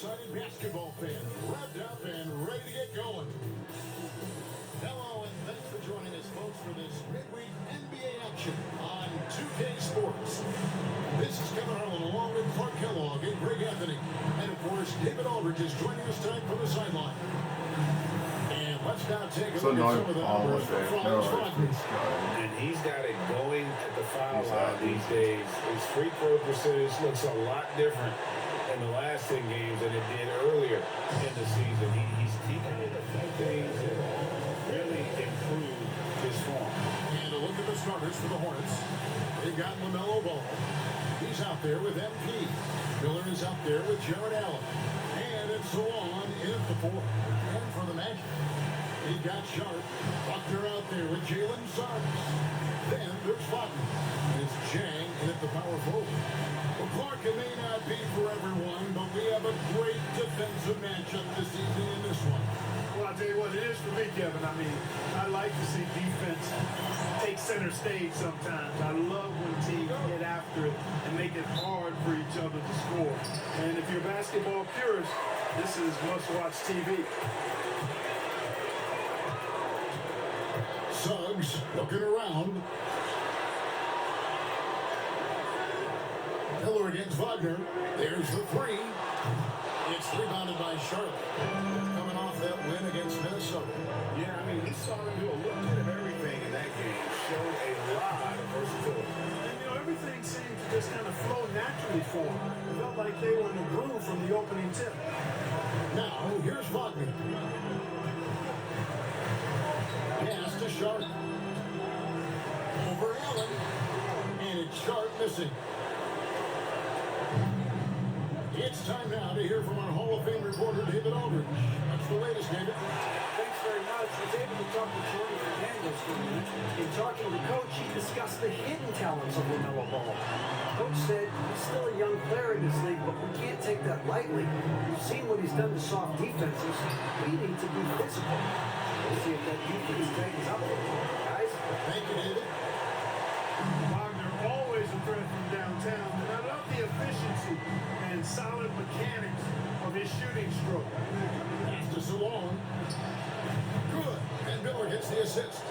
excited basketball fan, revved up and ready to get going. Hello, and thanks for joining us, folks, for this midweek NBA action on 2K Sports. This is Kevin Harlan along with Clark Kellogg and Greg Anthony. And, of course, David Aldridge is joining us tonight from the sideline. And let's now take a look at some of the numbers for Franz Wagner. And he's got it going at the foul line these days. His free throw percentage looks a lot different in the last 10 games than it did earlier in the season. He's keeping it a few things and really improved his form. And a look at the starters for the Hornets. They've got LaMelo Ball. He's out there with MP. Miller is out there with Jared Allen. And it's Salon in at the 4. And for the Magic, they've got Sharp. Buckner out there with Jalen Suggs. Then there's Wagner. And it's Jang in at the power forward. Well, Clark, it may not be for everyone, but we have a great defensive matchup this evening in this one. Well, I'll tell you what, it is for me, Kevin. I mean, I like to see defense take center stage sometimes. I love when teams get after it and make it hard for each other to score. And if you're a basketball purist, this is must-watch TV. Suggs looking around. Miller against Wagner. There's the 3. It's rebounded by Charlotte. Coming off that win against Minnesota. Yeah, I mean, he saw him do a little bit of everything in that game. Showed a lot of versatility. And, you know, everything seemed to just kind of flow naturally for him. It felt like they were in the groove from the opening tip. Now, here's Wagner. Pass to Sharp. Over Allen. And it's Sharp missing. It's time now to hear from our Hall of Fame reporter, David Aldridge. What's the latest, David? Thanks very much. I was able to talk to Tony Fernandez for a minute. In talking to Coach, he discussed the hidden talents of LaMelo Ball. Coach said he's still a young player in this league, but we can't take that lightly. We've seen what he's done to soft defenses. We need to be physical. We'll see if that defense tightens up a little, guys. Thank you, David. Wagner always a threat from downtown, and I love the efficiency and solid mechanics of his shooting stroke. Pass to Salon. Good. And Miller gets the assist.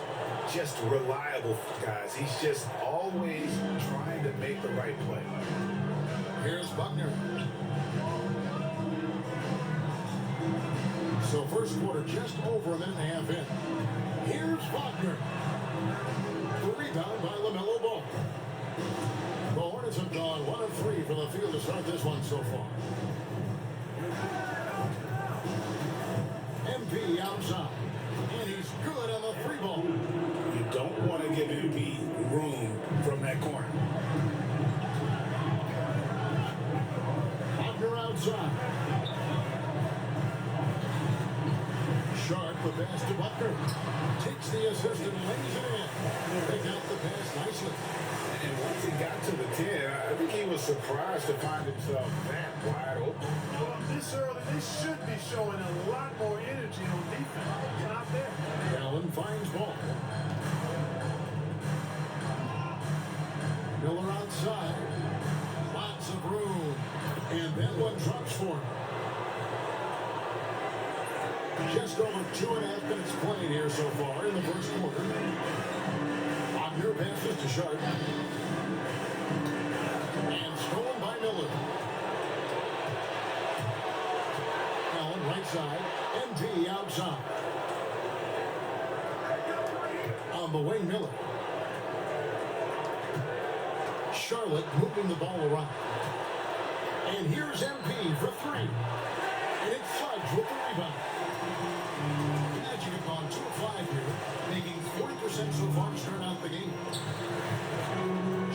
Just reliable, guys. He's just always trying to make the right play. Here's Buckner. So first quarter just over a minute and a half in. Here's Wagner. The rebound by LaMelo Ball. The Hornets have gone 1 of 3 from the field to start this one so far. MP outside. And he's good on the 3-ball. You don't want to give MP room from that corner. Wagner outside. Sharp, the pass to Buckner. Takes the assist and lays it in. They got the pass nicely. And once he got to the 10, I think he was surprised to find himself that wide open. Well, this early, they should be showing a lot more energy on defense. It's not there. Allen finds ball. Miller outside. Lots of room. And that one drops for him. Just over 2.5 minutes played here so far in the first quarter. Wagner passes to Sharp. And stolen by Miller. Allen right side. MP outside. On the wing, Miller. Charlotte moving the ball around. And here's MP for 3. And it's Suggs with the rebound. Magic have gone 2 of 5 here, making 40% so far to start out the game.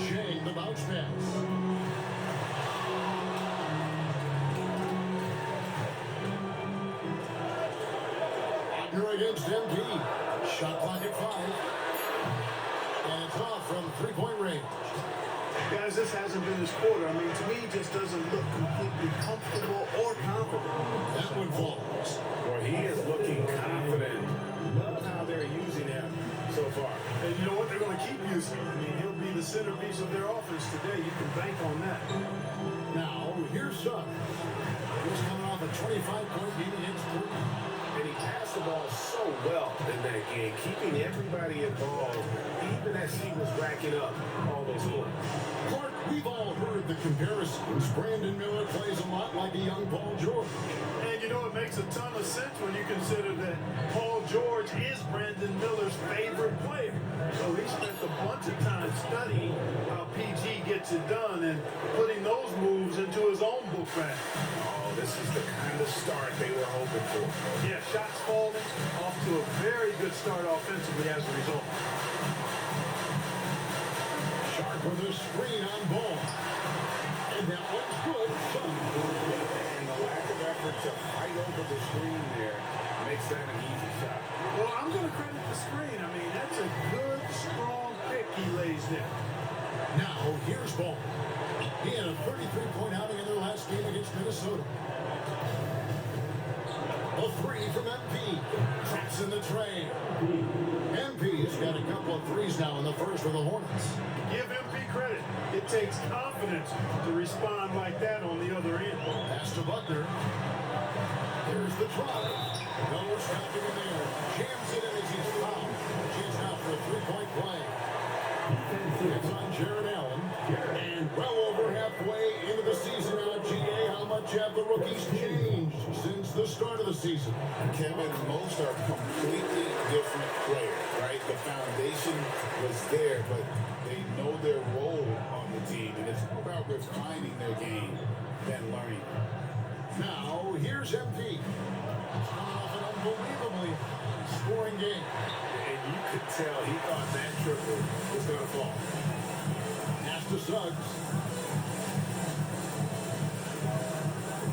Shane, the bounce pass. Wagner against MP. Shot clock at 5. And it's off from 3-point range. Guys, this hasn't been his quarter. I mean, to me, he just doesn't look completely comfortable or confident. That one falls. Boy, he is looking confident. Love how they're using him so far. And you know what? They're going to keep using him. I mean, he'll be the centerpiece of their offense today. You can bank on that. Now, here's Suggs. He's coming off a 25-point game against Portland. And he passed the ball so well in that game, keeping everybody involved, even as he was racking up all those points. Clark, we've all heard the comparisons. Brandon Miller plays a lot like a young Paul George. And you know, it makes a ton of sense when you consider that Paul George is Brandon Miller's favorite player. So he spent a bunch of time studying how PG gets it done and putting those moves into his own book bag. Oh, this is the kind of start they were hoping for. Yeah, shots falling, off to a very good start offensively as a result. Sharp with a screen on ball. And that one's good. And the lack of effort to fight over the screen there makes that an easy shot. Well, I'm going to credit the screen. I mean, that's a good, strong pick he lays there. Now, here's Ball. He had a 33-point outing in their last game against Minnesota. A three from MP. Traps in the tray. MP's got a couple of threes now in the first for the Hornets. Give MP credit. It takes confidence to respond like that on the other end. Pass to Buckner. Here's the drive. No stopping him there. Jams it in as he's fouled. Chance now for a three-point play. It's on Jared Allen. And well over halfway into the season now, GA, how much have the rookies changed since the start of the season? Kevin, most are completely different players, right? The foundation was there, but they know their role on the team, and it's more about refining their game than learning. Now, here's MP. Coming off an unbelievably scoring game. And you could tell he thought that triple was going to fall. Pass to Suggs.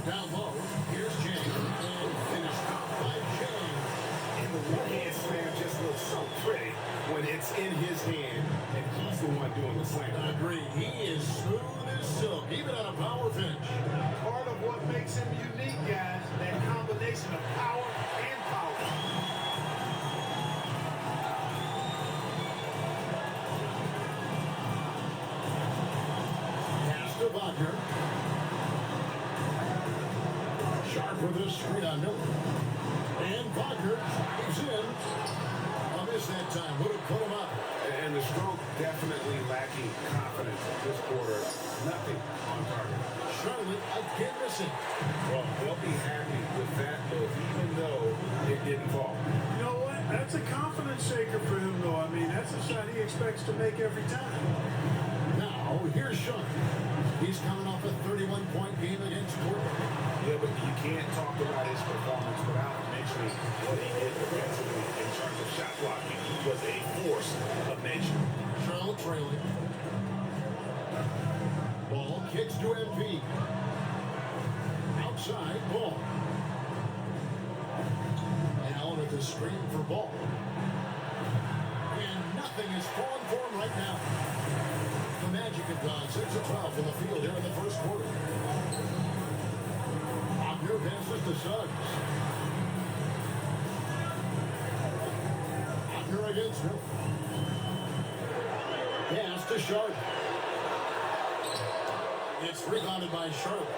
Down low. Here's James. And finished off by James. And the one-hand slam just looks so pretty when it's in his hand and he's the one doing the slam. Agree. He is smooth as silk, even on a power finish. Part of what makes him unique, guys, that combination of power and power. Pass to Wagner. Sharp with a screen on Miller. And Wagner drives in. A miss that time. Would have put him up. And the stroke definitely lacking confidence this quarter. Nothing on target. Charlotte again missing. Well, they'll be happy with that move, even though it didn't fall. You know what? That's a confidence shaker for him, though. I mean, that's a shot he expects to make every time. Now, here's Sean. He's coming off a 31-point game against Portland. Yeah, but you can't talk about his performance without mentioning what he did defensively in terms of shot blocking. He was a force of nature. Charlotte trailing. Ball kicks to MP. Outside, Ball. Allen at the screen for Ball. And nothing is falling for him right now. The Magic have gone 6 of 12 from the field here in the first quarter. Wagner passes to Suggs. Wagner against him. Pass to Sharp. It's rebounded by Sharp.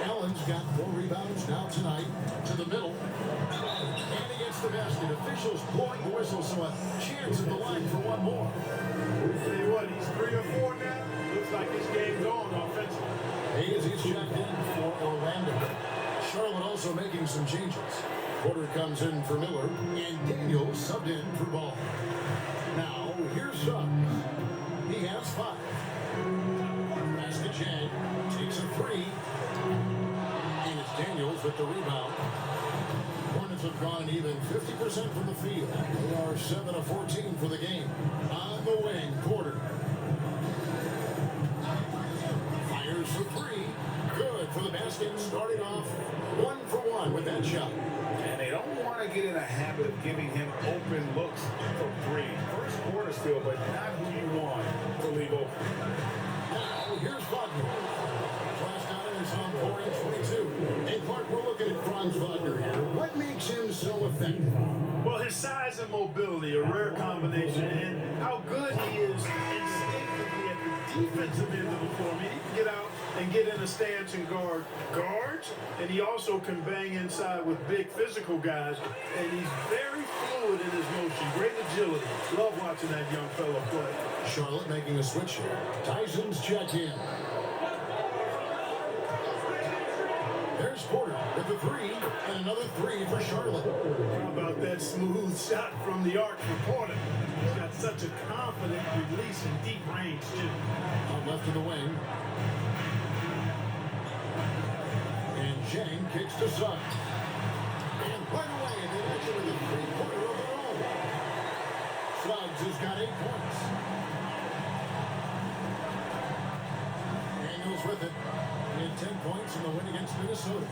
Allen's got 4 rebounds now tonight. To the middle. And he gets the basket. Officials blowing the whistle, so a chance at the line for one more. Tell you what, he's 3 or 4 now. Looks like his game's on offensively. Hayes is checked in for Orlando. Charlotte also making some changes. Porter comes in for Miller, and Daniels subbed in for Ball. Now, here's Suggs. He has 5. Basket Chang takes a 3. And it's Daniels with the rebound. Hornets have gone even 50% from the field. They are 7 of 14 for the game. On the wing, Porter. Fires for 3. Good for the basket. Starting off 1 for 1 with that shot. And they don't want to get in a habit of giving him open looks for 3. First quarter still, but not who you want to leave open. Now, here's Wagner. Last time is on 4 and 22. And Clark, we're looking at Franz Wagner here. What makes him so effective? Well, his size and mobility, a rare combination, and how good he is instinctively at the defensive end of the floor. I mean, he can get out and get in a stance and guard guards, and he also can bang inside with big physical guys, and he's very fluid in his motion. Great agility. Love watching that young fellow play. Charlotte making a switch here. Tyson's check in. There's Porter with the three, and another three for Charlotte. How about that smooth shot from the arc for Porter? He's got such a confident release in deep range, too. Out left of the wing. And Zhang kicks to Suggs. And right away, they answer with a three-pointer of their own. Suggs has got 8 points. Daniels with it. He had 10 points in the win against Minnesota.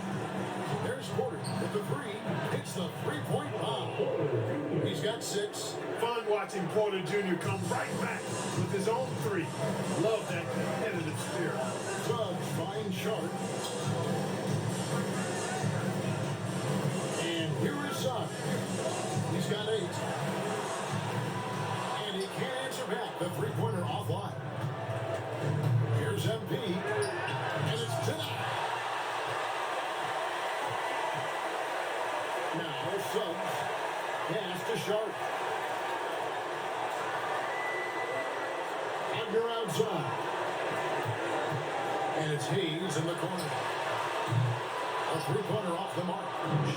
There's Porter with the three. It's the three-point bomb. He's got 6. Fun watching Porter Jr. come right back with his own three. Love that competitive spirit. Suggs finds Sharp. And here is Suggs. He's got 8. And he can't answer back. The three-pointer offline. Here's MP. And it's tonight. Now Suggs. Pass to Sharp. Under outside. And it's Hayes in the corner. A three-pointer off the mark.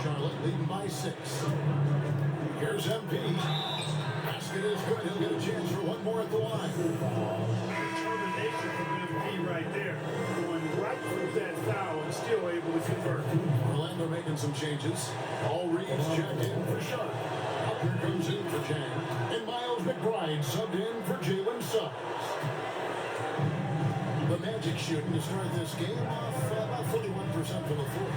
Charlotte leading by 6. Here's MP. Basket is good. He'll get a chance for one more at the line. Determination from MP right there. Going right through that foul and still able to convert. Orlando making some changes. All Reeves checked in for Sharp. Upper comes in for Chang. And Miles McBride subbed in for Jalen Suggs. The Magic shooting to start this game off about 41% from the floor.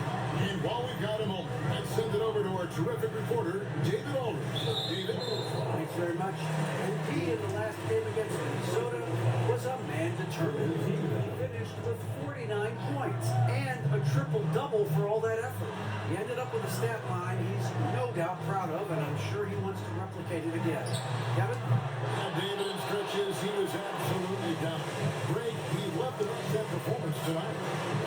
And while we've got a moment, let's send it over to our terrific reporter, David Aldridge. David? Thanks very much. And he, in the last game against Minnesota, was a man determined. He finished with 49 points and a triple-double for all that effort. He ended up with a stat line he's no doubt proud of, and I'm sure he wants to replicate it again. Kevin? Now, David, in stretches, he was absolutely down. Great. He loved the that performance tonight.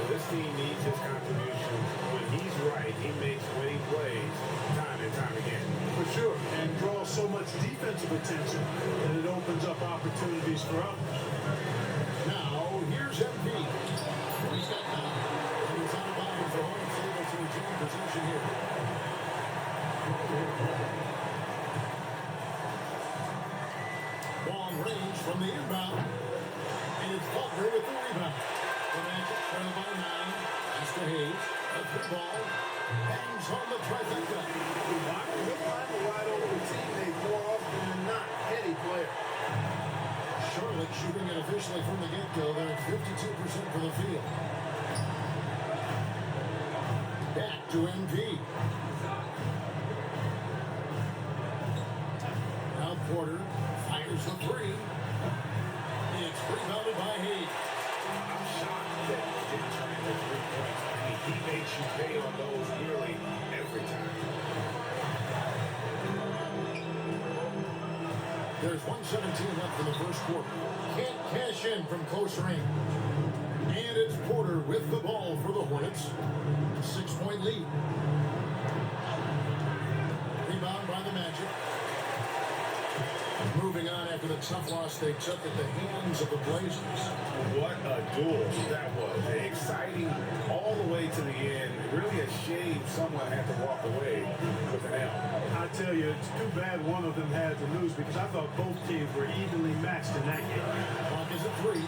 This team needs his contributions. When he's right, he makes winning plays time and time again. For sure. And draws so much defensive attention that it opens up opportunities for others. Now, here's MP. He's got 9. And he's out of bounds for Hornets, able to retain possession here. Long range from the inbound. And it's Butler with the rebound. The Magic trail by 9. That's to Hayes. A three ball. Hangs on the trifecta. He'll find a wide open teammate more often than not. Heady player. Charlotte shooting it officially from the get-go. They're at 52% for the field. Back to MP. Now Porter fires the three. It's rebounded by Hayes. I'm shocked that he didn't turn into 3 points. I mean, he makes you pay on those nearly every time. There's 1:17 left in the first quarter. Can't cash in from close range. And it's Porter with the ball for the Hornets. 6-point lead. Rebound by the Magic. Moving on after the tough loss they took at the hands of the Blazers. What a duel that was. Exciting all the way to the end. Really a shame someone had to walk away with an L. I tell you, it's too bad one of them had to lose because I thought both teams were evenly matched in that game. Clock is at 3.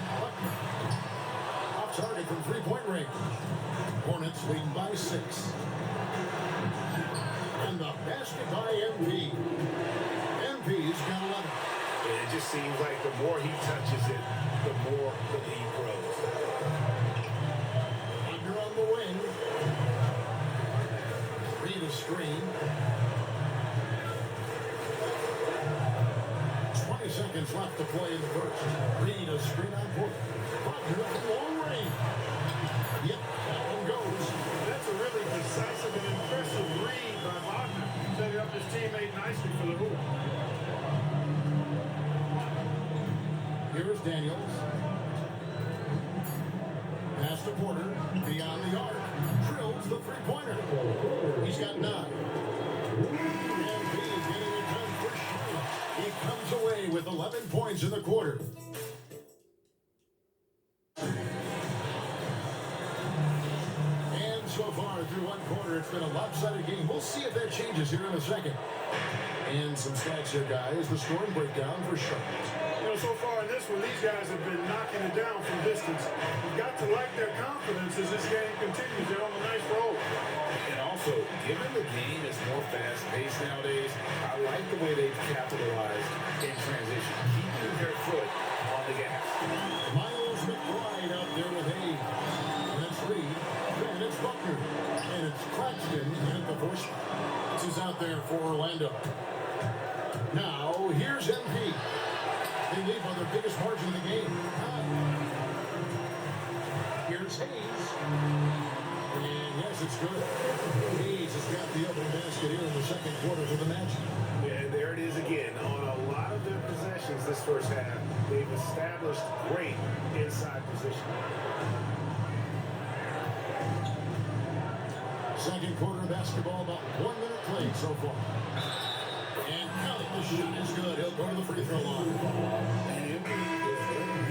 Off target from three-point range. Hornets leading by 6. And the basket by MP. MP's got 11. And it just seems like the more he touches it, the more the lead grows. Under on the wing. Reed a screen. 20 seconds left to play in the first. Reed a screen on Porter. Butler from long range. Yep, that one goes. That's a really decisive and impressive read by Wagner. Setting up his teammate nicely for the hoop. Here's Daniels. pass to Porter. Beyond the arc. Drills the three-pointer. He's got 9. And he's getting it done for Charlotte. He comes away with 11 points in the quarter. And so far through one quarter, it's been a lopsided game. We'll see if that changes here in a second. And some stats here, guys. The scoring breakdown for Charlotte. You know, so far in this one, these guys have been knocking it down from distance. You've got to like their confidence as this game continues. They're on a nice roll. And also, given the game is more fast-paced nowadays, I like the way they've capitalized in transition, keeping their foot on the gas. Miles McBride out there with Hayes. And that's Reed. Then it's Buckner. And it's Claxton at the 4 spot. This is out there for Orlando. Now, here's MP. They lead by their biggest margin of the game. Here's Hayes. And yes, it's good. Hayes has got the opening basket here in the second quarter for the match. And there it is again. On a lot of their possessions this first half, they've established great inside position. Second quarter basketball, about 1 minute played so far. And counting the shot is good. He'll go to the free throw line. And MP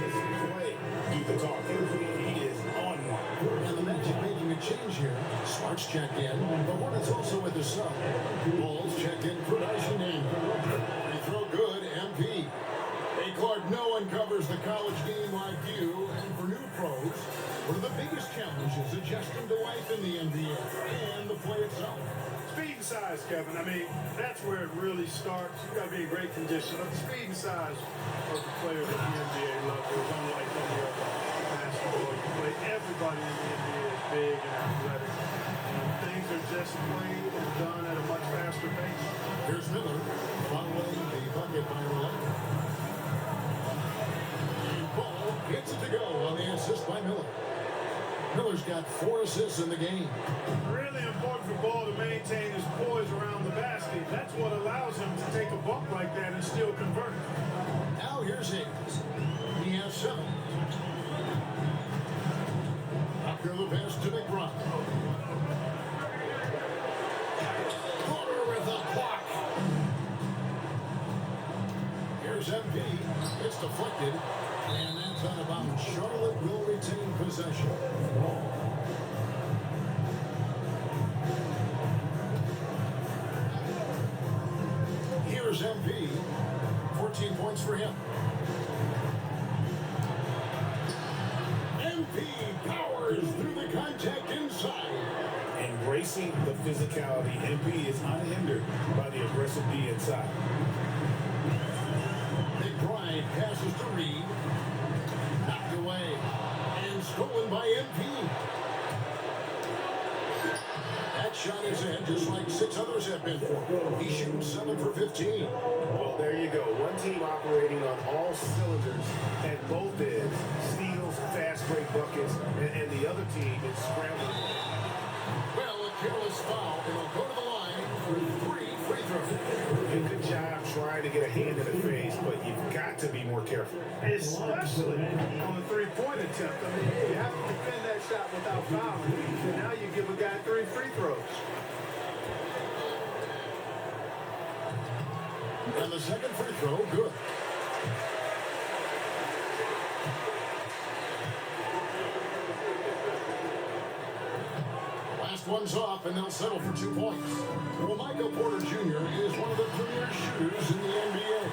is play. Do the talking. He is on one. And the Magic making a change here. Smart's checked in. The Hornets also with the sub. Balls checked in for Dyson. Free throw good. MP. Hey, Clark, no one covers the college game like you. And for new pros, one of the biggest challenges adjusting to life in the NBA and the play itself. Speed and size, Kevin. I mean, that's where it really starts. You've got to be in great condition. The speed and size of the players at the NBA level is unlike any other basketball you play. Everybody in the NBA is big and athletic. And things are just played and done at a much faster pace. Here's Miller following the bucket by Orlando. And Ball gets it to go on the assist by Miller. Miller's got 4 assists in the game. Really important for Ball to maintain his poise around the basket. That's what allows him to take a bump like that and still convert. Now here's Hayes. He has 7. Up here the pass to McBride. Porter with the clock. Here's MP. It's deflected. And that's out of bounds. Charlotte will retain possession. Here's MP. 14 points for him. MP powers through the contact inside. Embracing the physicality, MP is unhindered by the aggressive D inside. McBride passes to Reed. Knocked away. And stolen by MP. That shot is in, just like 6 others have been for. He's shooting 7 for 15. Well, there you go. One team operating on all cylinders at both ends. Steals, fast break buckets, and the other team is scrambling. Well, a careless foul. It'll go to the line for 3 free throws. Good job trying to get a hand in the face, but you've got to be more careful. Especially on the three-point attempt. I mean, you have to defend that shot without fouling. And now you give a guy 3 free throws. And the second free throw, good. Last one's off, and they'll settle for 2 points. Well, Michael Porter Jr. is one of the premier shooters in the NBA.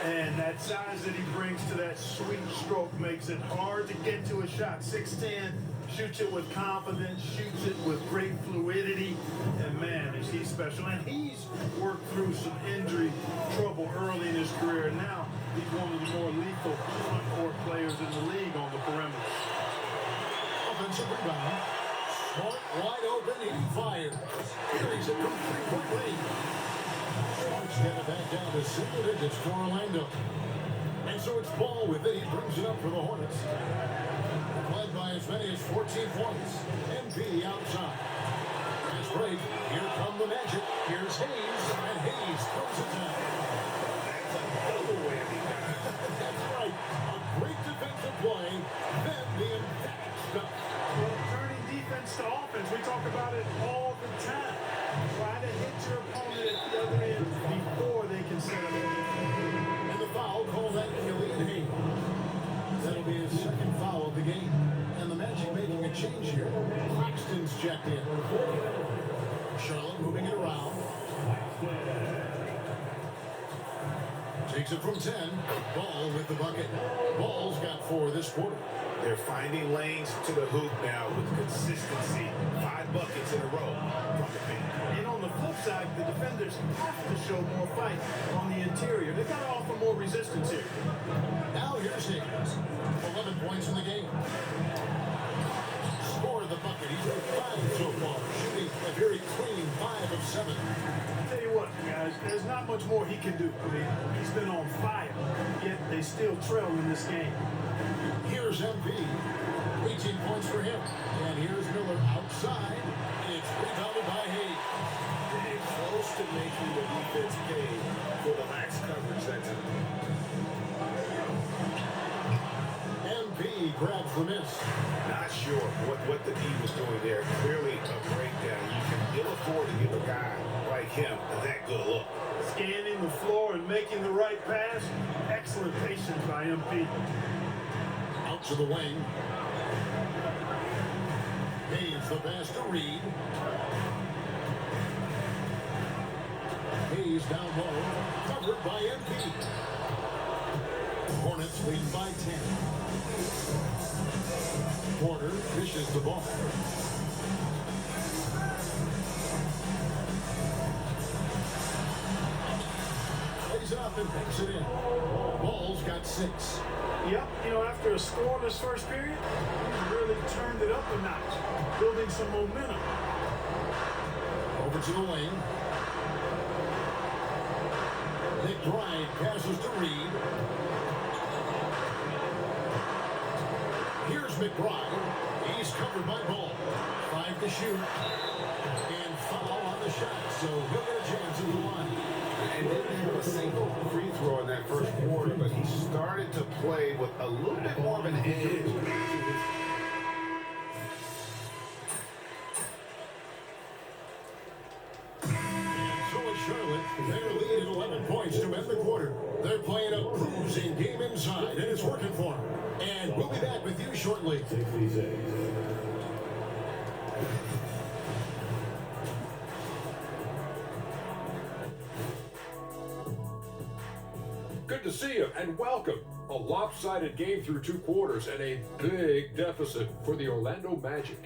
And that size that he brings to that sweet stroke makes it hard to get to a shot. 6'10", shoots it with confidence, shoots it with great fluidity. And man, is he special. And he's worked through some injury trouble early in his career. And now he's one of the more lethal front court players in the league on the perimeter. Offensive rebound. Smart wide open, he fires. Here he's it from 3-point range. Smart's got it back down to single digits for Orlando. And so it's Ball with it. He brings it up for the Hornets. Led by as many as 14 points. MP outside. Nice break. Here come the Magic. Here's Hayes. And Hayes throws it down. That's a double whammy. That's right. A great defensive play. Then the emphatic stuff. the offense. We talk about it all the time. Try to hit your opponent at the other end before they can set up. And the foul called on Killian Hayes. That'll be his second foul of the game. And the Magic making a change here. Claxton's checked in. Charlotte moving it around. Takes it from 10. Ball with the bucket. Ball's got 4 this quarter. They're finding lanes to the hoop now with consistency. 5 buckets in a row from the paint. And on the flip side, the defenders have to show more fight on the interior. They've got to offer more resistance here. Now here's Higgins. 11 points in the game. Scored the bucket. He's at 5 so far. Shooting a very clean 5 of 7. I'll tell you what, guys, there's not much more he can do. I mean, he's been on fire, yet they still trail in this game. Here's MP. 18 points for him. And here's Miller outside. It's rebounded by Hayes. They're close to making the defense pay for the lax coverage that time. MP grabs the miss. Not sure what the D was doing there. Clearly a breakdown. You can ill afford to give a guy like him that good look. Scanning the floor and making the right pass. Excellent patience by MP. Out to the wing. Hayes the pass to Reed. Hayes down low. Covered by MP. Hornets lead by 10. Porter fishes the ball. Plays it up and picks it in. Ball's got 6. Yep, you know, after a scoreless first period, he really turned it up a notch, building some momentum. Over to the wing. McBride passes to Reed. Here's McBride. He's covered by Ball. 5 to shoot. And foul on the shot. So he'll get a chance at the line. And didn't have a single free throw in that first quarter, but he started to play with a little bit more of an edge. So is Charlotte. Their lead at 11 points to end the quarter. They're playing a bruising game inside, and it's working for them. And we'll be back with you shortly. Good to see you and welcome. A lopsided game through 2 quarters and a big deficit for the Orlando Magic.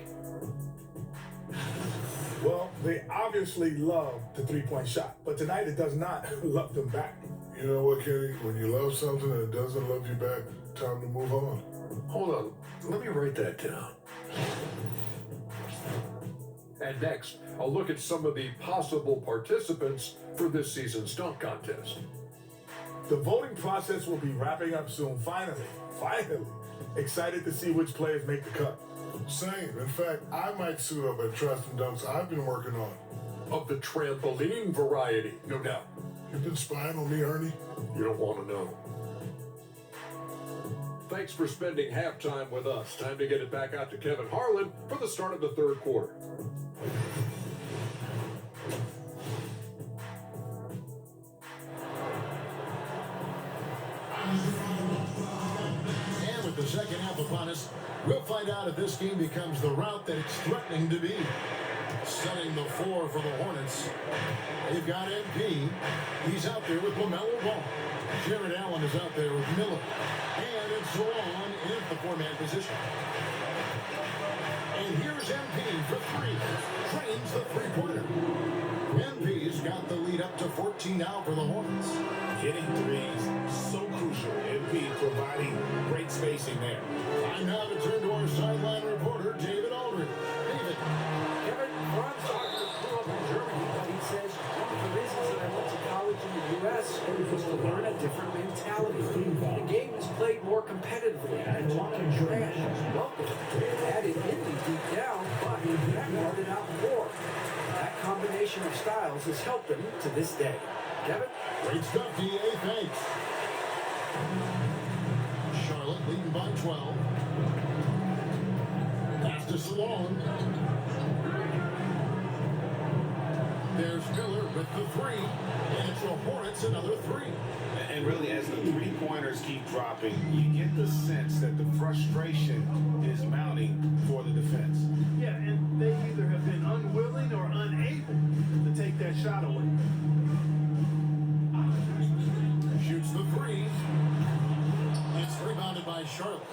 Well, they obviously love the three-point shot, but tonight it does not love them back. You know what, Kenny? When you love something and it doesn't love you back, time to move on. Hold on, let me write that down. And next, I'll look at some of the possible participants for this season's dunk contest. The voting process will be wrapping up soon. Finally. Excited to see which players make the cut. Same. In fact, I might suit up and try some dunks I've been working on. Of the trampoline variety, no doubt. You've been spying on me, Ernie? You don't want to know. Thanks for spending halftime with us. Time to get it back out to Kevin Harlan for the start of the third quarter. And with the second half upon us, we'll find out if this game becomes the route that it's threatening to be. Setting the floor for the Hornets. They've got MP. He's out there with LaMelo Ball. Jared Allen is out there with Miller. And it's Zoran in the 4-man position. And here's MP for 3. Trains the three-pointer. MP's got the lead up to 14 now for the Hornets. Hitting threes, so crucial. MP providing great spacing there. Time now to turn to our sideline reporter, David Aldridge. David. Kevin, Ron Stockton grew up in Germany, but he says one of the reasons that I went to college in the U.S. was to learn a different mentality. The game is played more competitively, and talking trash is welcome. Added Indy deep down, but that started out more. That combination of styles has helped them to this day. Kevin? Great stuff, DA. Thanks. Charlotte leading by 12. Pass to Salone. There's Miller with the three, and it's the Hornets another three. And really, as the three-pointers keep dropping, you get the sense that the frustration is mounting for the defense. Yeah, and they either have been unwilling or unable to take that shot away. Shoots the three. It's rebounded by Charlotte.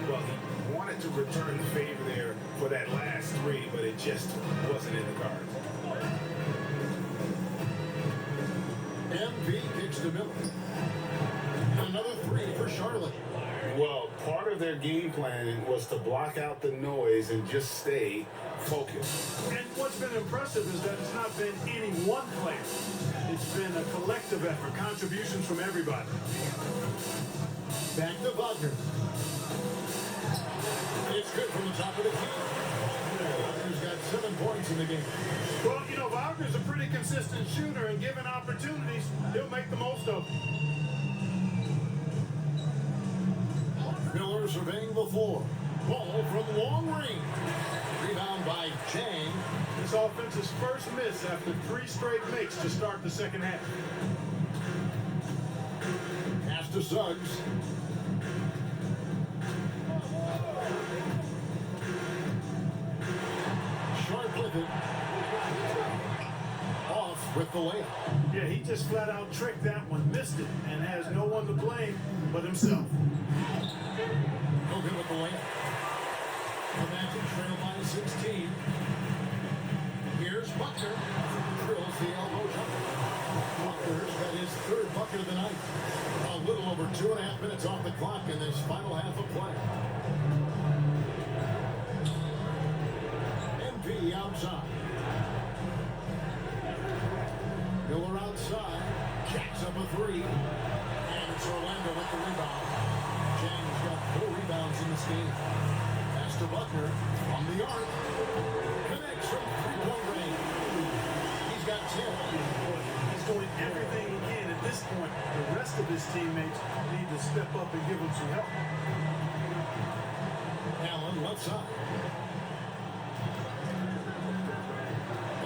Well, he wanted to return the favor there for that last three, but it just wasn't in the cards. MP kicks to Miller. And another three for Charlotte. Well, part of their game plan was to block out the noise and just stay focused. And what's been impressive is that it's not been any one player. It's been a collective effort, contributions from everybody. Back to Wagner. It's good from the top of the key. Wagner's got 7 points in the game. Well, you know, Wagner's a pretty consistent shooter, and given opportunities, he'll make the most of them. Miller surveying the floor. Ball from long range. Rebound by Chang. This offense's first miss after 3 straight makes to start the second half. Pass to Suggs. Sharp with it. Off with the layup. Yeah, he just flat out tricked that one, missed it, and has no one to blame but himself. No good with the layup. The Magic trail by 16. Here's Buckner. Drills the elbow jumper. Buckner's got his 3rd bucket of the night. A little over 2.5 minutes off the clock in this final half of play. MP outside. Miller outside. Jacks up a 3. And it's Orlando with the rebound. Chang's got 4 rebounds in this game. Pass to Buckner from the arc. Connects from 3-point range. He's got 10. He's doing everything he can at this point. The rest of his teammates need to step up and give him some help. Allen left side.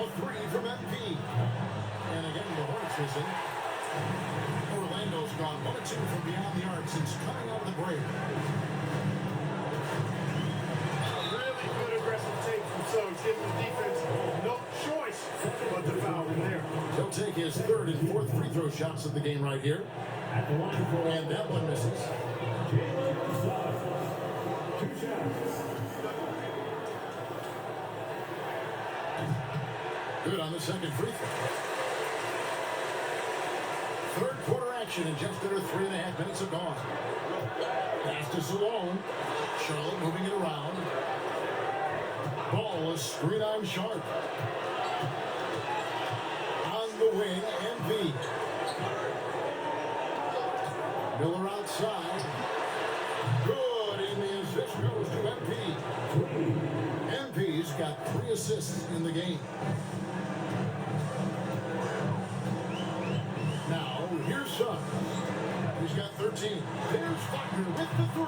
A 3 from MP. And again, the Hornets is in. Orlando's gone 1 or 2 from beyond the arc since coming out of the break. Really good aggressive take from Suggs, giving the defense no choice but to foul him there. He'll take his 3rd and 4th free throw shots of the game right here. And that one misses. Good on the second free throw. 3rd quarter action and just under 3.5 minutes have gone. Pass to Salone. Charlotte moving it around. Ball is screen on Sharp. On the wing, MP. Miller outside. Good, and the assist goes to MP. MP's got 3 assists in the game. Now, here's Suggs. He's got 13. There's Wagner with the 3.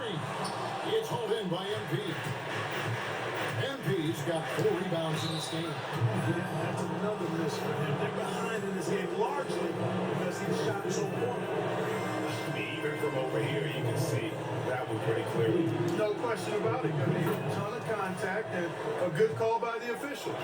It's hauled in by MP. MP's got 4 rebounds in this game. Yeah, that's another miss for him. They're behind in this game largely because he shot so poorly. Even from over here, you can see that one pretty clearly. No question about it. I mean, a ton of contact and a good call by the officials.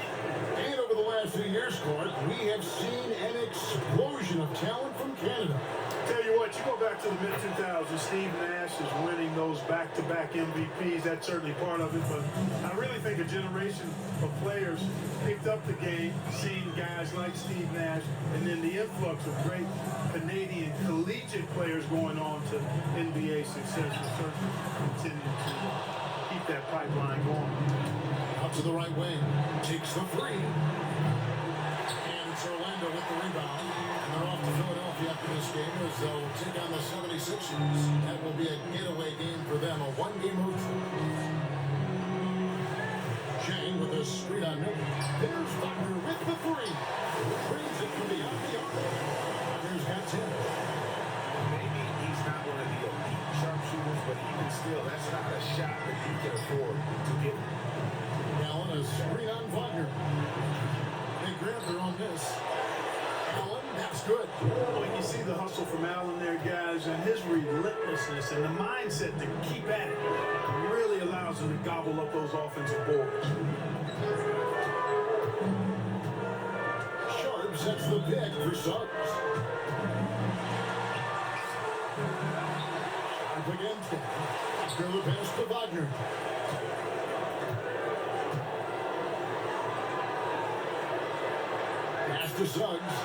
And over the last few years, Clark, we have seen an explosion of talent from Canada. Tell you what, you go back to the mid-2000s, Steve Nash is winning those back-to-back MVPs. That's certainly part of it, but I really think a generation of players picked up the game, seeing guys like Steve Nash, and then the influx of great Canadian collegiate players going on to NBA success will certainly continue to keep that pipeline going. Out to the right wing, takes the 3. And it's Orlando with the rebound. And they're off to Philadelphia after this game as they'll take on the 76ers. That will be a getaway game for them, a 1-game road trip. Chang with a screen on Miller. There's Wagner with the 3. Brings it from beyond the arc. Wagner's got 10. Maybe he's not one of the elite sharpshooters, but even still, that's not a shot that you can afford to give. Allen, a screen on Wagner. They grab Parker on this. Allen, that's good. Well, you see the hustle from Allen there, guys, and his relentlessness and the mindset to keep at it really allows him to gobble up those offensive boards. Sharp sets the pick for Suggs. Up against him. After the pass to Wagner. Pass to Suggs.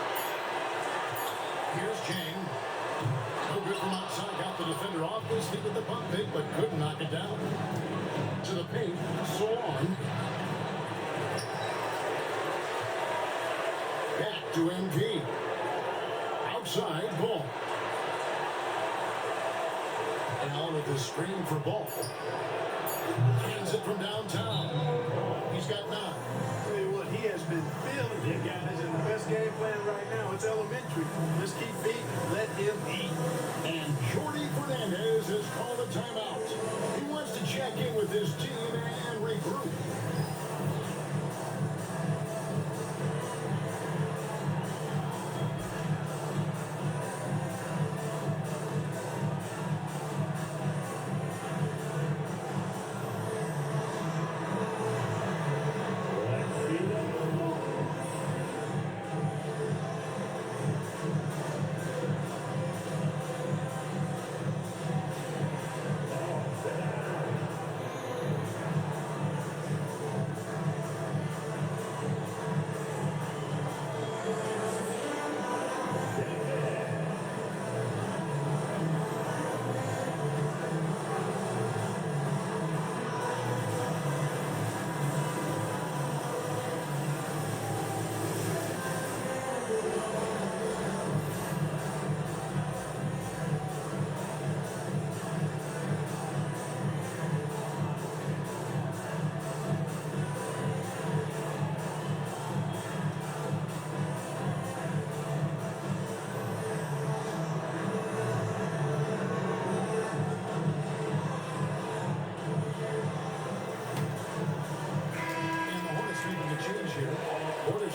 Here's Chang. No good from outside. Got the defender off his feet with the pump fake, but couldn't knock it down. To the paint. Swan. Back to MP. Outside, Ball. Allen with the screen for Ball. Hands it from downtown. He's got 9. Tell you what, he has been feeling it, guys, and the best game plan right now, it's elementary. Just keep beating, let him eat. And Jordi Fernandez has called a timeout. He wants to check in with his team and regroup.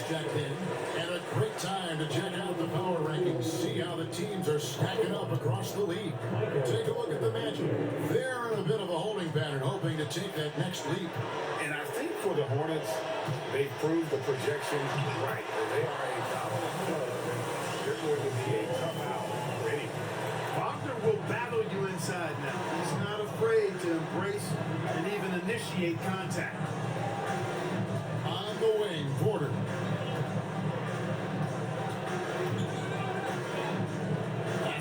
Checked in, and a great time to check out the power rankings, see how the teams are stacking up across the league. Take a look at the Magic. They're in a bit of a holding pattern, hoping to take that next leap. And I think for the Hornets, they proved the projections right. They are a dominant club, and they're going to be a tough out already. Wagner will battle you inside now. He's not afraid to embrace and even initiate contact. On the wing, Porter.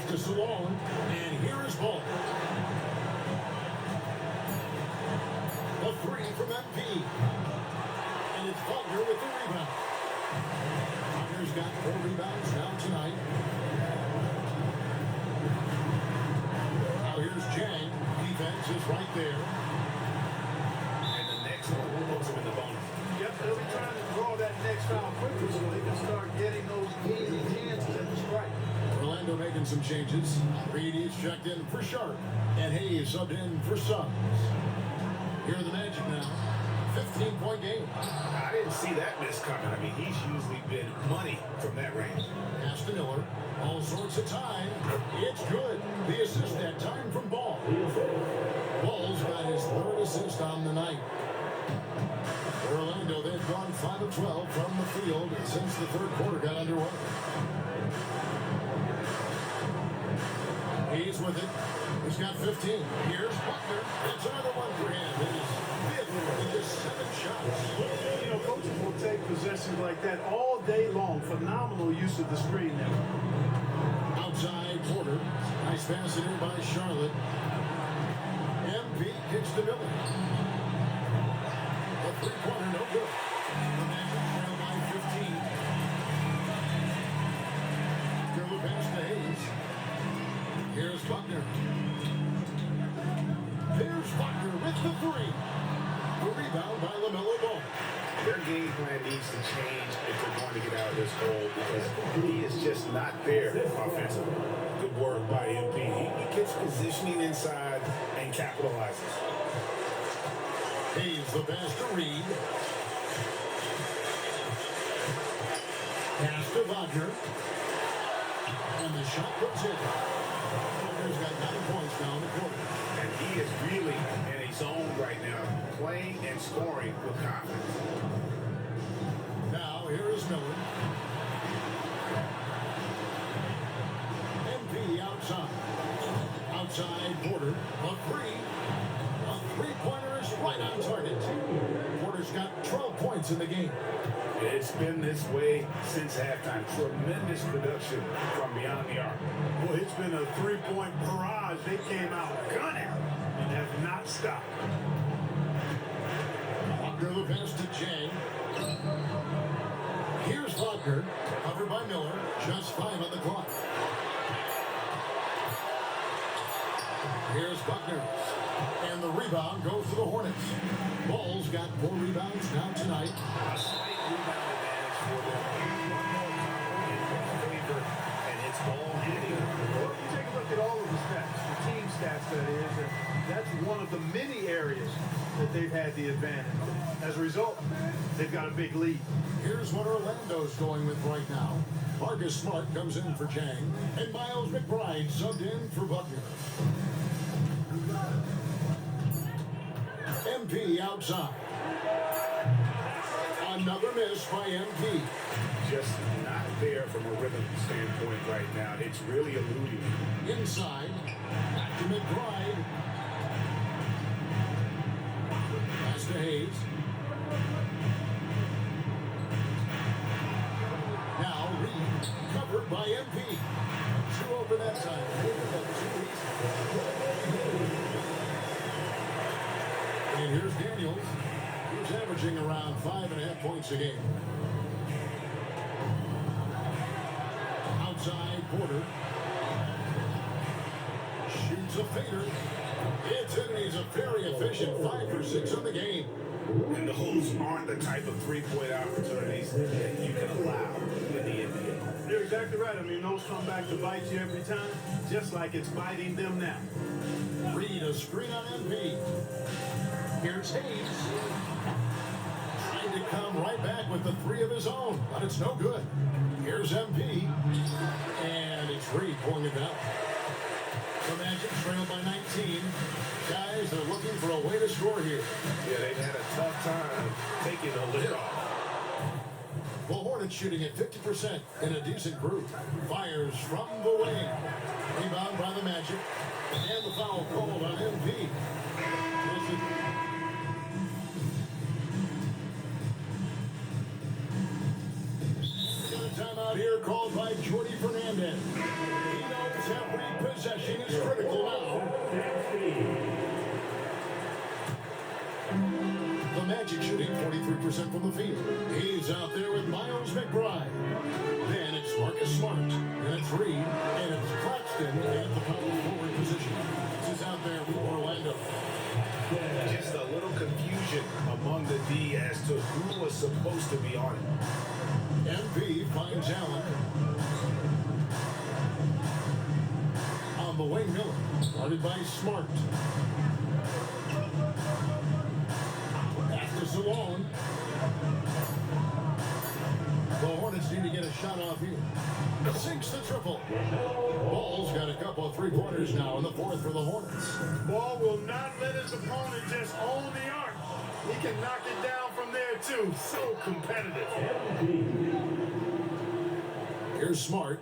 To Salon, and here is Ball. A 3 from MP. And it's Wagner with the rebound. Wagner's got 4 rebounds now tonight. Now here's Chang. Defense is right there. And the next one puts him in the bonus. Yep, they'll be trying to draw that next foul quickly so they can start getting those easy chances at the strike. Orlando making some changes. Reedy's checked in for Sharp, and Hayes subbed in for Suggs. Here are the Magic now. 15-point game. I didn't see that miss coming. I mean, he's usually been money from that range. Pass to Miller. All sorts of time. It's good. The assist that time from Ball. Ball's got his 3rd assist on the night. Orlando, they've gone 5 of 12 from the field since the 3rd quarter got underway. He's with it. He's got 15. Here's Butler. That's another one for him. His 5th in just 7 shots. You know, coaches will take possessions like that all day long. Phenomenal use of the screen there. Outside Porter. Nice pass in by Charlotte. MP kicks to Miller. A 3-pointer, no good. The Magic trail by 15. Dribble pass to Hayes. Here's Wagner. There's Wagner with the 3. A rebound by LaMelo Ball. Their game plan needs to change if they're going to get out of this hole because he is just not there offensively. Good work by MP. He gets positioning inside and capitalizes. Hayes the pass to Reed. Pass to Wagner. And the shot puts in. Wagner's got 9 points now in the quarter. And he is really in a zone right now, playing and scoring with confidence. Now, here is Miller. MP outside. Outside Porter. A three-pointer is right on target. Porter's got 12 points in the game. It's been this way since halftime. Tremendous production from beyond the arc. Well, it's been a three-point barrage. They came out gunning and have not stopped. Wagner the pass to Jang. Here's Wagner, covered by Miller. Just 5 on the clock. Here's Buckner. And the rebound goes to the Hornets. Bulls got 4 rebounds now tonight. A slight rebound advantage for them. In favor, and it's ball hitting. Well, you take a look at all of the stats, the team stats that is, and that's one of the many areas that they've had the advantage. As a result, they've got a big lead. Here's what Orlando's going with right now. Marcus Smart comes in for Chang, and Miles McBride subbed in for Buckner. MP outside. Another miss by MP. Just not there from a rhythm standpoint right now. It's really eluding me. Inside. Back to McBride. Pass to Hayes. Now Reed, covered by MP. 2 open that time. And here's Daniels, who's averaging around 5.5 points a game. Outside Porter. Shoots a fader. It's in, and he's a very efficient 5 for 6 on the game. And those aren't the type of three-point opportunities that you can allow in the NBA. You're exactly right. I mean, those come back to bite you every time, just like it's biting them now. Reed, a screen on MP. Here's Hayes. Trying to come right back with the 3 of his own, but it's no good. Here's MP. And it's Reed pulling it down. The Magic trail by 19. Guys, they're looking for a way to score here. Yeah, they've had a tough time taking the lid off. The Hornets shooting at 50% in a decent group. Fires from the wing. Rebound by the Magic. And the foul called on MP. Timeout here called by Jordy Fernandez. He knows every possession is critical now. The Magic shooting 43% from the field. He's out there with Miles McBride. Then it's Marcus Smart. And it's Reed. And it's Claxton at the power forward position. This is out there with Orlando. Just a little confusion among the D as to who was supposed to be on it. MP finds Allen. On the wing, Miller. Guarded by Smart. Pass to Salone. The Hornets need to get a shot off here. Sinks the triple. Ball's got a couple of 3-pointers now in the 4th for the Hornets. Ball will not let his opponent just own the arc. He can knock it down from there, too. So competitive. Here's Smart.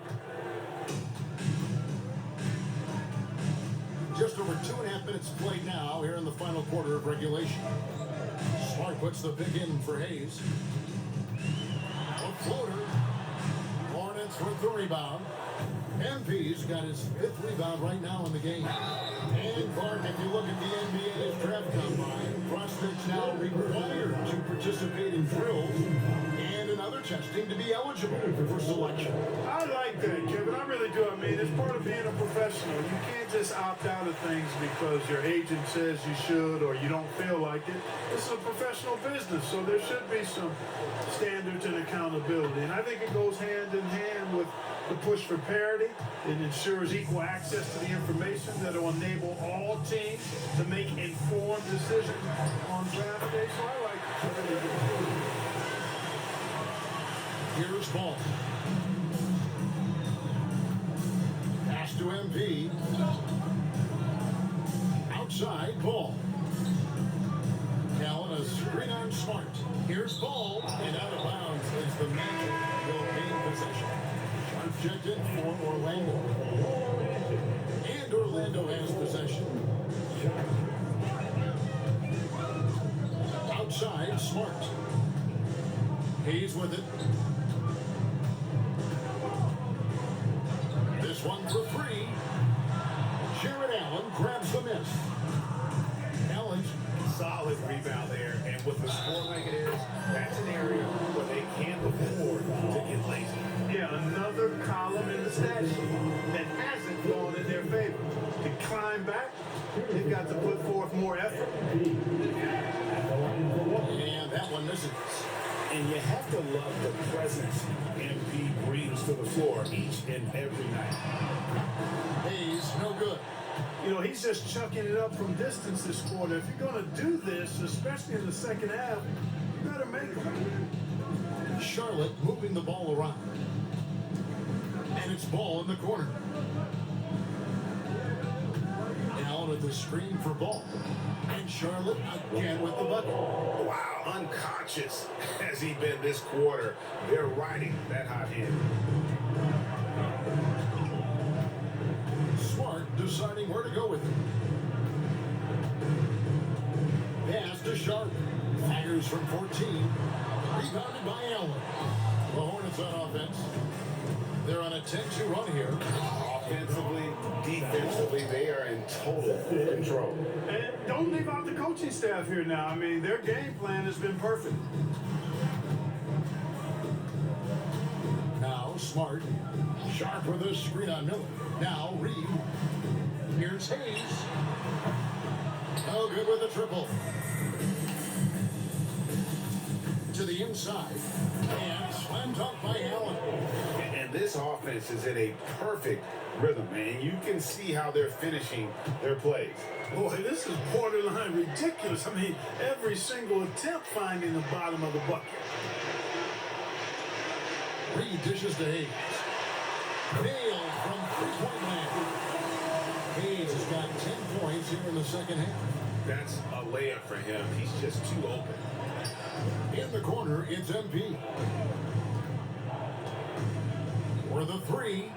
Just over 2.5 minutes played now here in the final quarter of regulation. Smart puts the big in for Hayes. A floater. Hornets with the rebound. MP's got his 5th rebound right now in the game. And Clark, if you look at the NBA's draft combine, prospects now required to participate in drills and in other testing to be eligible for selection. I like that, Kevin. I really do. I mean, it's part of being a professional. You can't just opt out of things because your agent says you should or you don't feel like it. This is a professional business, so there should be some standards and accountability. And I think it goes hand in hand with the push for parity. It ensures equal access to the information that will enable all teams to make informed decisions on draft day. So I like it. Here's Ball. Pass to MP. Outside, Ball. Allen, a screen on Smart. Here's Ball, and out of bounds is the Magic. Will gain possession. Sharp checked in for Orlando. And Orlando has possession. Outside, Smart. Hayes with it. This one for three. Jared Allen grabs the miss. Allen. Solid rebound there, and with the score like it is, that's an area where they can't afford to get lazy. Yeah, another column in the stat sheet that hasn't gone in their favor. To climb back, they've got to put forth more effort. And that one misses. And you have to love the presence MP brings to the floor each and every night. Hayes, no good. You know, he's just chucking it up from distance this quarter. If you're going to do this, especially in the second half, you better make them. Charlotte moving the ball around. And it's Ball in the corner. Allen at the screen for Ball. And Charlotte again with the bucket. Wow, unconscious has he been this quarter. They're riding that hot hand. Smart deciding where to go with it. Pass to Sharp. Fires from 14. Rebounded by Allen. The Hornets on offense. They're on a 10-2 run here. Offensively, defensively, they are in total control. And don't leave out the coaching staff here now. I mean, their game plan has been perfect. Now Smart. Sharp with a screen on Miller. Now Reed. Here's Hayes. No good with the triple. To the inside. And slam dunk by Allen. And this offense is in a perfect rhythm, man. You can see how they're finishing their plays. Boy, this is borderline ridiculous. I mean, every single attempt finding the bottom of the bucket. Reed dishes to Hayes. Nailed from three-point land. Hayes has got 10 points here in the second half. That's a layup for him. He's just too open. In the corner, it's MP. For the three.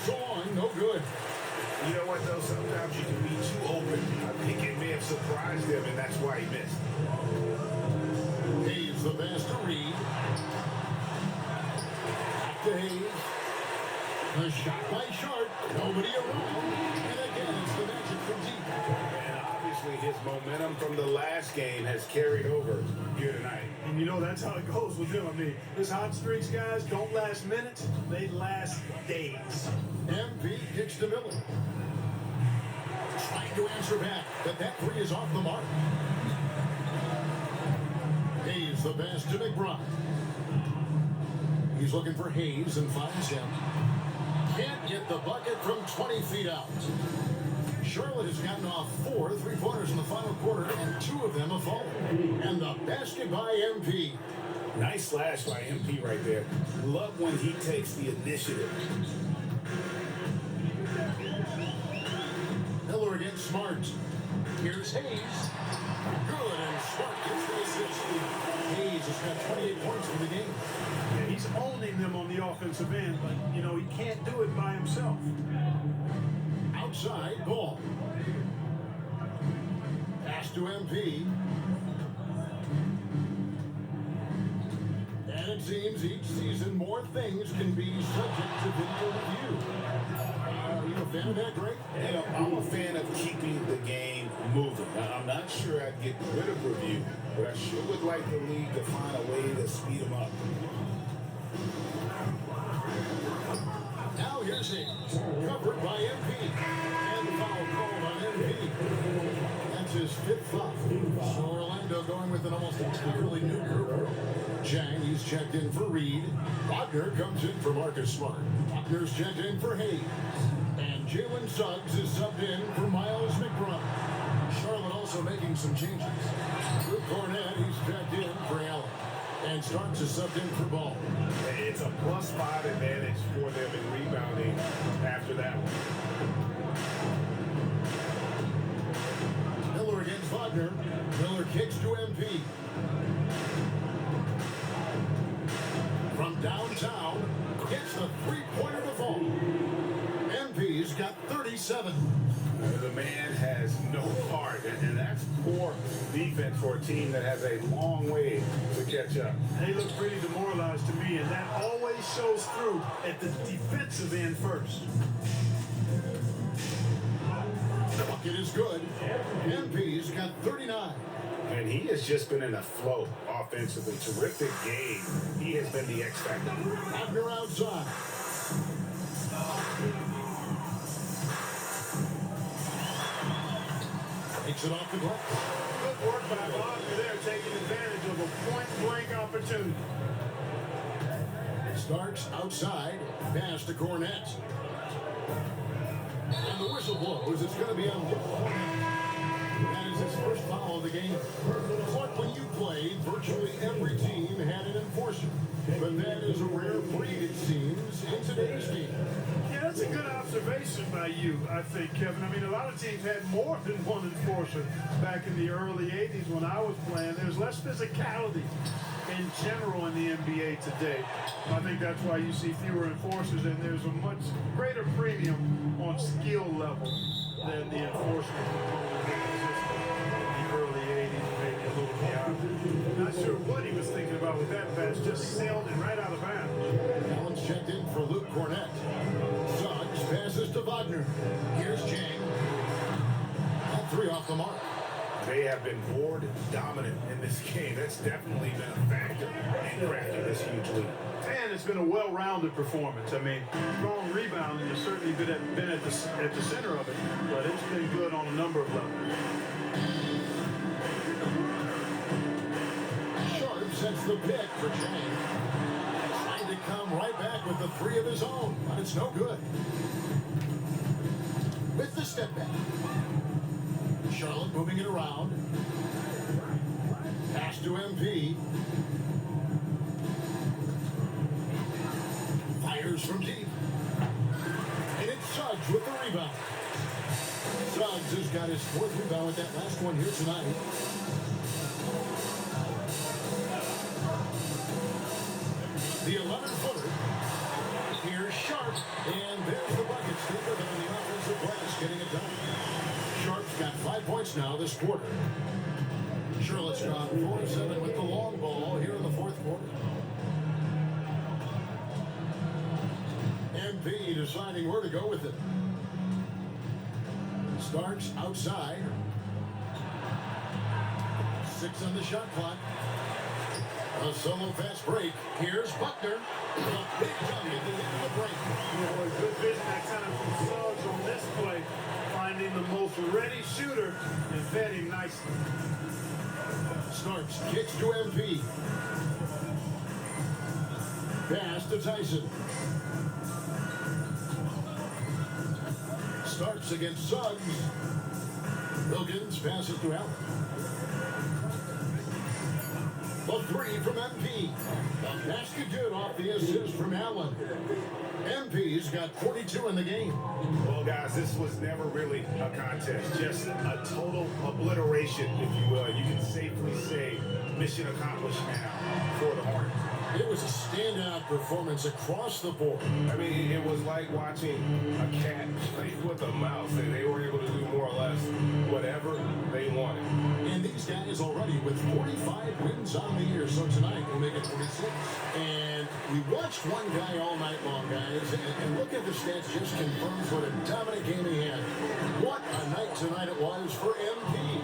Sean, no good. You know what, though? Sometimes you can be too open. I think it may have surprised him, and that's why he missed. Hayes the pass to Reed. Back to Hayes. The shot by Sharp. Nobody around. And again, it's the Magic from deep. And obviously his momentum from the last game has carried over here tonight. And you know, that's how it goes with them. I mean, his hot streaks, guys, don't last minutes. They last days. MP kicks to Miller. Trying to answer back, but that three is off the mark. Hayes the pass to McBride. He's looking for Hayes and finds him. Can't get the bucket from 20 feet out. Charlotte has gotten off 4 3-pointers in the final quarter, and 2 of them have fallen. And the basket by MP. Nice slash by MP right there. Love when he takes the initiative. Miller against Smart. Here's Hayes. Good, and Smart gets the assist. Hayes has got 28 points for the game. Yeah, he's owning them on the offensive end, but, you know, he can't do it by himself. Outside, Ball. Pass to MP. And it seems each season more things can be subject to video review. Are you a fan of that, Greg? You know, I'm a fan of keeping the game moving. Now, I'm not sure I'd get rid of review, but I sure would like the league to find a way to speed them up. Now here's Hayes, covered by MP, and the foul called on MP. That's his 5th foul. So Orlando going with an almost entirely new group. Jang, he's checked in for Reed. Wagner comes in for Marcus Smart. Wagner's checked in for Hayes. And Jalen Suggs is subbed in for Miles McBride. Charlotte also making some changes. Luke Cornett, he's checked in for Allen. And Starks is subbed in for Ball. It's a +5 advantage for them in rebounding after that one. Miller against Wagner. Miller kicks to MP. From downtown, gets the three-pointer to fall. MP's got 37. The man has no heart, and that's poor defense for a team that has a long way to catch up. They look pretty demoralized to me, and that always shows through at the defensive end first. The bucket is good. MP's got 39. And he has just been in a flow offensively. Terrific game. He has been the X factor. Wagner outside. Takes it off the glass. Good work by Wagner there, taking advantage of a point-blank opportunity. Starks outside. Pass to Cornette. And the whistle blows. It's going to be on Cornette. That is his first foul of the game. But when you played, virtually every team had an enforcer. But that is a rare breed, it seems, in today's game. Yeah, that's a good observation by you, I think, Kevin. I mean, a lot of teams had more than one enforcer back in the early 80s when I was playing. There's less physicality in general in the NBA today. I think that's why you see fewer enforcers, and there's a much greater premium on skill level than the enforcement component that existed in the early 80s, maybe a little beyond. Not sure what he was thinking about with that pass, just sailed it right out of bounds. Allen's checked in for Luke Cornette. Suggs passes to Wagner. Here's Chang. And three off the mark. They have been board dominant in this game. That's definitely been a factor in crafting this huge lead. And it's been a well-rounded performance. I mean, strong rebounding has certainly been at the center of it, but it's been good on a number of levels. Sharp sets the pick for Chang. Trying to come right back with the three of his own, but it's no good. With the step back. Charlotte moving it around. Pass to MP. Fires from deep. And it's Suggs with the rebound. Suggs has got his fourth rebound with that last one here tonight. The 11-footer. Here's Sharp. And there's the bucket. Stephen on the offensive glass getting it done. Sharp's got 5 points now this quarter. Charlotte's gone 4-7 with the long ball here in the fourth quarter. MP deciding where to go with it. Starks outside. 6 on the shot clock. A solo fast break. Here's Buckner. A big jump at the end of the break. A good vision that time from Suggs on this play, finding the most ready shooter and fed him nicely. Starks kicks to MP. Pass to Tyson. Starks against Suggs. Wilkins passes to Allen. The three from MP. The basket good off the assist from Allen. MP's got 42 in the game. Well, guys, this was never really a contest. Just a total obliteration, if you will. You can safely say mission accomplished now for the Hornets. It was a standout performance across the board. I mean, it was like watching a cat play with a mouse. They were able to do more or less whatever they wanted. And these guys already with 45 wins on the year. So tonight we'll make it 46. And we watched one guy all night long, guys. And look at the stats, just confirms what a dominant game he had. What a night tonight it was for MP.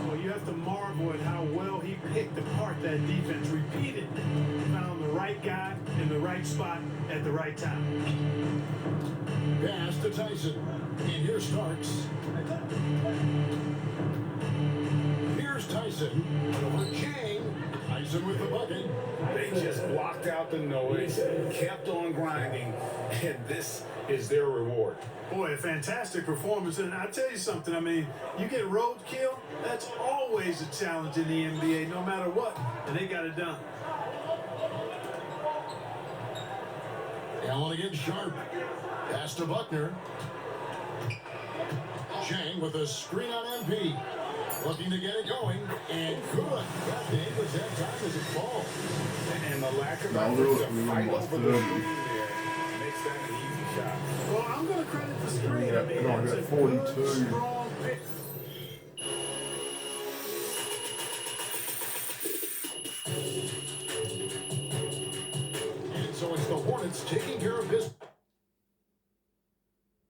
Well, you have to marvel at how well he picked apart that defense repeatedly. Found the right guy in the right spot at the right time. Pass to Tyson. And here's Starks. Here's Tyson. Over Chang. Tyson with the bucket. They just blocked out the noise, kept on grinding, and this is their reward. Boy, a fantastic performance. And I tell you something, I mean, you get roadkill, that's always a challenge in the NBA, no matter what. And they got it done. Allen against Sharp. Pass to Buckner. Chang with a screen on MP. Looking to get it going, and good. That Davis that time as it falls. And the lack of No, effort to really, fight what's over the- the screen there makes that an easy shot. Well, I'm going to credit the screen. I mean, No, I it's got a 42. good, strong pick